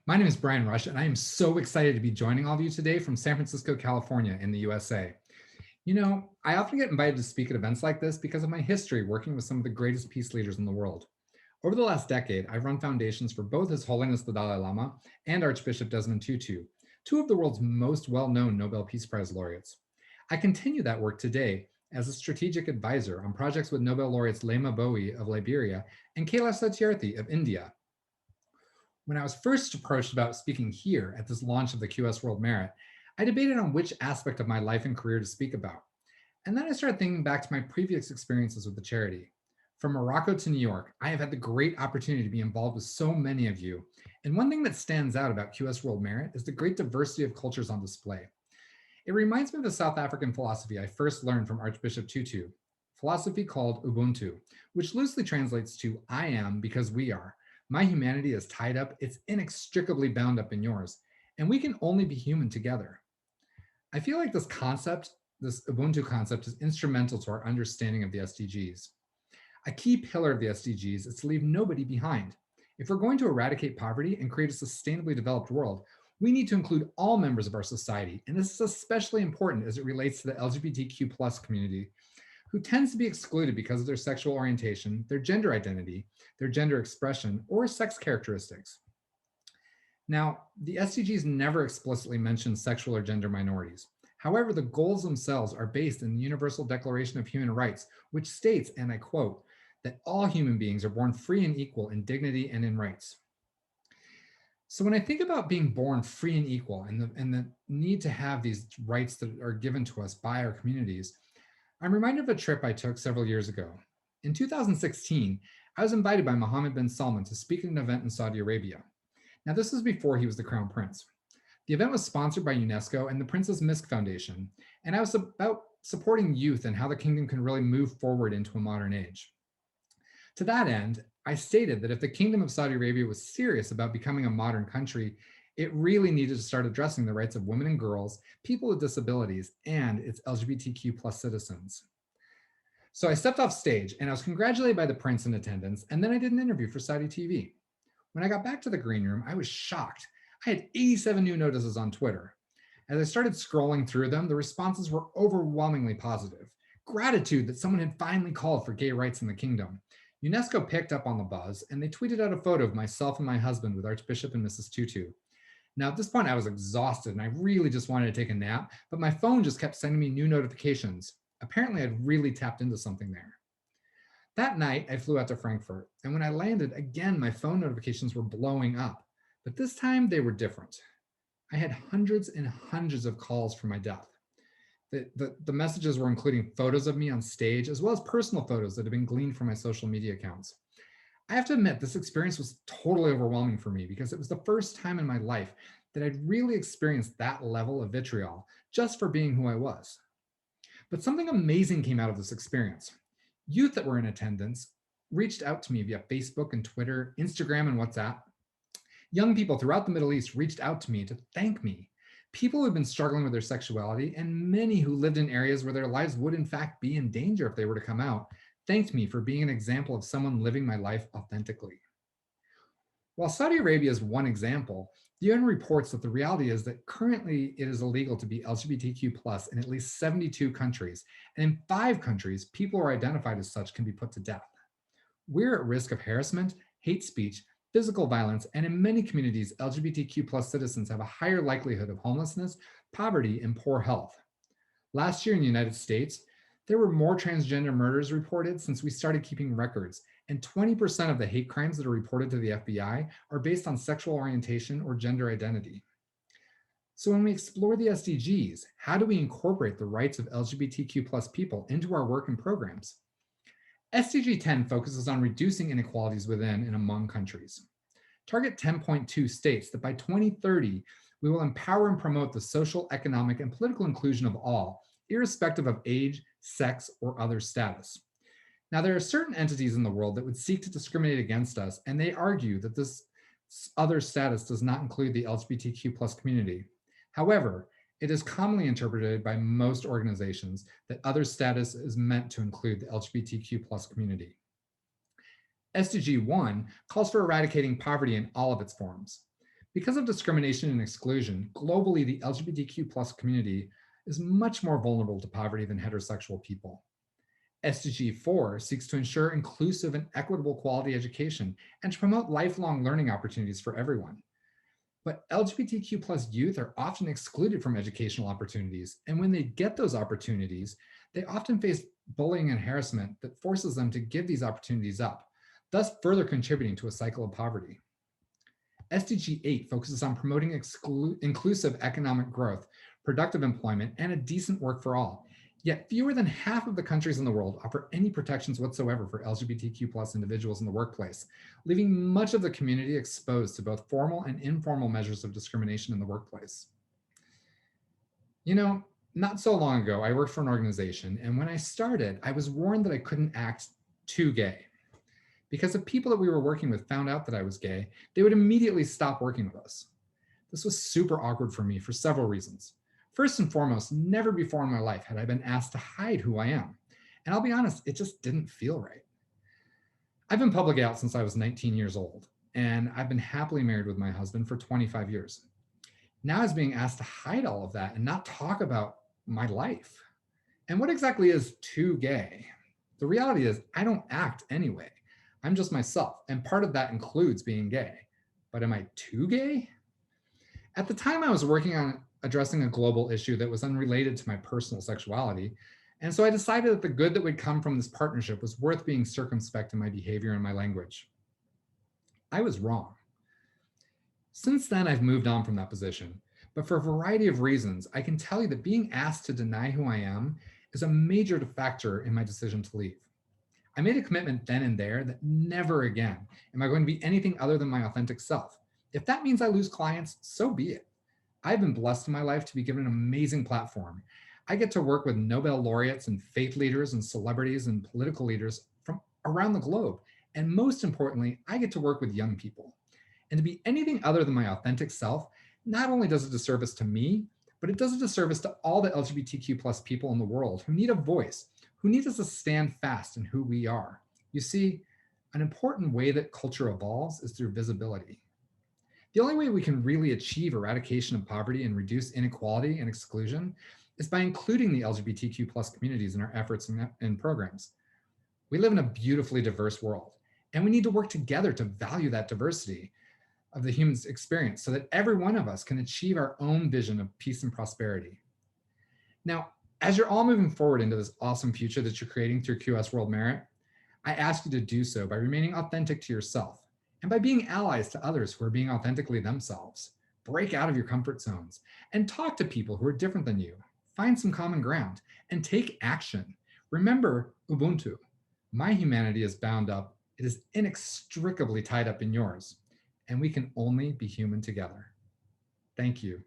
My name is Brian Rusch, and I am so excited to be joining all of you today from San Francisco, California, in the USA. I often get invited to speak at events like this because of my history working with some of the greatest peace leaders in the world. Over the last decade, I've run foundations for both His Holiness the Dalai Lama and Archbishop Desmond Tutu, two of the world's most well-known Nobel Peace Prize laureates. I continue that work today as a strategic advisor on projects with Nobel laureates Lema Bowie of Liberia and Kailash Satyarthi of India. When I was first approached about speaking here at this launch of the QS World Merit, I debated on which aspect of my life and career to speak about. And then I started thinking back to my previous experiences with the charity. From Morocco to New York, I have had the great opportunity to be involved with so many of you. And one thing that stands out about QS World Merit is the great diversity of cultures on display. It reminds me of the South African philosophy I first learned from Archbishop Tutu, philosophy called Ubuntu, which loosely translates to I am because we are. My humanity is tied up, it's inextricably bound up in yours, and we can only be human together. I feel like this Ubuntu concept, is instrumental to our understanding of the SDGs. A key pillar of the SDGs is to leave nobody behind. If we're going to eradicate poverty and create a sustainably developed world, we need to include all members of our society, and this is especially important as it relates to the LGBTQ plus community, who tends to be excluded because of their sexual orientation, their gender identity, their gender expression, or sex characteristics. Now, the SDGs never explicitly mention sexual or gender minorities. However, the goals themselves are based in the Universal Declaration of Human Rights, which states, and I quote, that all human beings are born free and equal in dignity and in rights. So when I think about being born free and equal and the need to have these rights that are given to us by our communities, I'm reminded of a trip I took several years ago. In 2016, I was invited by Mohammed bin Salman to speak at an event in Saudi Arabia. Now, this was before he was the crown prince. The event was sponsored by UNESCO and the Princess Misk Foundation, and I was about supporting youth and how the kingdom can really move forward into a modern age. To that end, I stated that if the Kingdom of Saudi Arabia was serious about becoming a modern country, it really needed to start addressing the rights of women and girls, people with disabilities, and its LGBTQ plus citizens. So I stepped off stage and I was congratulated by the prince in attendance, and then I did an interview for Saudi TV. When I got back to the green room, I was shocked. I had 87 new notices on Twitter. As I started scrolling through them, the responses were overwhelmingly positive. Gratitude that someone had finally called for gay rights in the kingdom. UNESCO picked up on the buzz, and they tweeted out a photo of myself and my husband with Archbishop and Mrs. Tutu. Now, at this point, I was exhausted and I really just wanted to take a nap, but my phone just kept sending me new notifications. Apparently, I'd really tapped into something there. That night, I flew out to Frankfurt, and when I landed, again, my phone notifications were blowing up, but this time they were different. I had hundreds and hundreds of calls for my death. The messages were including photos of me on stage, as well as personal photos that had been gleaned from my social media accounts. I have to admit, this experience was totally overwhelming for me because it was the first time in my life that I'd really experienced that level of vitriol just for being who I was. But something amazing came out of this experience. Youth that were in attendance reached out to me via Facebook and Twitter, Instagram and WhatsApp. Young people throughout the Middle East reached out to me to thank me. People who had been struggling with their sexuality and many who lived in areas where their lives would in fact be in danger if they were to come out, thanked me for being an example of someone living my life authentically. While Saudi Arabia is one example, the UN reports that the reality is that currently it is illegal to be LGBTQ plus in at least 72 countries, and in 5 countries, people who are identified as such can be put to death. We're at risk of harassment, hate speech, physical violence, and in many communities, LGBTQ plus citizens have a higher likelihood of homelessness, poverty, and poor health. Last year in the United States, there were more transgender murders reported since we started keeping records, and 20% of the hate crimes that are reported to the FBI are based on sexual orientation or gender identity. So when we explore the SDGs, how do we incorporate the rights of LGBTQ plus people into our work and programs? SDG 10 focuses on reducing inequalities within and among countries. Target 10.2 states that by 2030, we will empower and promote the social, economic, and political inclusion of all, irrespective of age, sex, or other status. Now, there are certain entities in the world that would seek to discriminate against us, and they argue that this other status does not include the LGBTQ plus community. However, it is commonly interpreted by most organizations that other status is meant to include the LGBTQ plus community. SDG 1 calls for eradicating poverty in all of its forms. Because of discrimination and exclusion, globally, the LGBTQ plus community is much more vulnerable to poverty than heterosexual people. SDG 4 seeks to ensure inclusive and equitable quality education and to promote lifelong learning opportunities for everyone. But LGBTQ plus youth are often excluded from educational opportunities. And when they get those opportunities, they often face bullying and harassment that forces them to give these opportunities up, thus further contributing to a cycle of poverty. SDG 8 focuses on promoting inclusive economic growth, productive employment, and a decent work for all. Yet fewer than half of the countries in the world offer any protections whatsoever for LGBTQ plus individuals in the workplace, leaving much of the community exposed to both formal and informal measures of discrimination in the workplace. You know, not so long ago, I worked for an organization, and when I started, I was warned that I couldn't act too gay. Because if people that we were working with found out that I was gay, they would immediately stop working with us. This was super awkward for me for several reasons. First and foremost, never before in my life had I been asked to hide who I am. And I'll be honest, it just didn't feel right. I've been public out since I was 19 years old, and I've been happily married with my husband for 25 years. Now I was being asked to hide all of that and not talk about my life. And what exactly is too gay? The reality is, I don't act anyway. I'm just myself, and part of that includes being gay. But am I too gay? At the time, I was working on addressing a global issue that was unrelated to my personal sexuality, and so I decided that the good that would come from this partnership was worth being circumspect in my behavior and my language. I was wrong. Since then, I've moved on from that position, but for a variety of reasons, I can tell you that being asked to deny who I am is a major factor in my decision to leave. I made a commitment then and there that never again am I going to be anything other than my authentic self. If that means I lose clients, so be it. I've been blessed in my life to be given an amazing platform. I get to work with Nobel laureates and faith leaders and celebrities and political leaders from around the globe. And most importantly, I get to work with young people. And to be anything other than my authentic self, not only does it a disservice to me, but it does a disservice to all the LGBTQ plus people in the world who need a voice, who need us to stand fast in who we are. You see, an important way that culture evolves is through visibility. The only way we can really achieve eradication of poverty and reduce inequality and exclusion is by including the LGBTQ plus communities in our efforts and programs. We live in a beautifully diverse world, and we need to work together to value that diversity of the human experience so that every one of us can achieve our own vision of peace and prosperity. Now, as you're all moving forward into this awesome future that you're creating through QS World Merit, I ask you to do so by remaining authentic to yourself and by being allies to others who are being authentically themselves. Break out of your comfort zones and talk to people who are different than you. Find some common ground and take action. Remember Ubuntu. My humanity is bound up. It is inextricably tied up in yours, and we can only be human together. Thank you.